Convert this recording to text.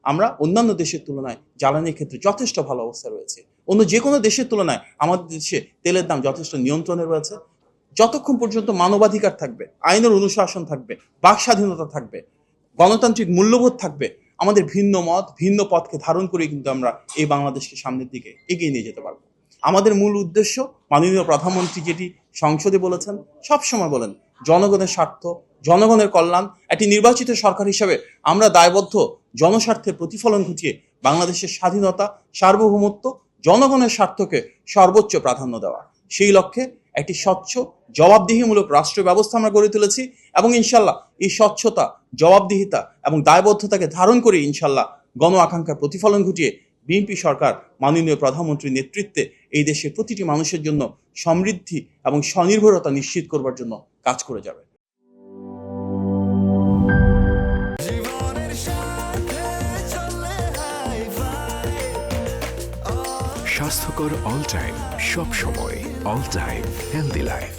আমরা অন্যান্য দেশের তুলনায় জ্বালানির ক্ষেত্রে যথেষ্ট ভালো অবস্থা রয়েছে। অন্য যে কোনো দেশের তুলনায় আমাদের দেশে তেলের দাম যথেষ্ট নিয়ন্ত্রণে রয়েছে। যতক্ষণ পর্যন্ত মানবাধিকার থাকবে, আইনের অনুশাসন থাকবে, বাক স্বাধীনতা থাকবে, গণতান্ত্রিক মূল্যবোধ থাকবে, আমাদের ভিন্ন মত ভিন্ন পথকে ধারণ করে কিন্তু আমরা এই বাংলাদেশকে সামনের দিকে এগিয়ে নিয়ে যেতে পারবো। আমাদের মূল উদ্দেশ্য, মাননীয় প্রধানমন্ত্রী যেটি সংসদে বলেছেন, সবসময় বলেন, জনগণের স্বার্থ, জনগণের কল্যাণ। একটি নির্বাচিত সরকার হিসাবে আমরা দায়বদ্ধ জনস্বার্থের প্রতিফলন ঘটিয়ে বাংলাদেশের স্বাধীনতা, সার্বভৌমত্ব, জনগণের স্বার্থকে সর্বোচ্চ প্রাধান্য দেওয়া। সেই লক্ষ্যে একটি স্বচ্ছ, জবাবদিহিমূলক রাষ্ট্র ব্যবস্থা আমরা গড়ে তুলেছি এবং ইনশাল্লাহ এই স্বচ্ছতা, জবাবদিহিতা এবং দায়বদ্ধতাকে ধারণ করে ইনশাল্লাহ গণ আকাঙ্ক্ষার প্রতিফলন ঘটিয়ে বিএনপি সরকার মাননীয় প্রধানমন্ত্রীর নেতৃত্বে এই দেশের প্রতিটি মানুষের জন্য সমৃদ্ধি এবং স্বনির্ভরতা নিশ্চিত করবার জন্য কাজ করে যাবে। স্বাস্থ্যকর অল টাইম, সব সময়, অল টাইম হেলদি লাইফ।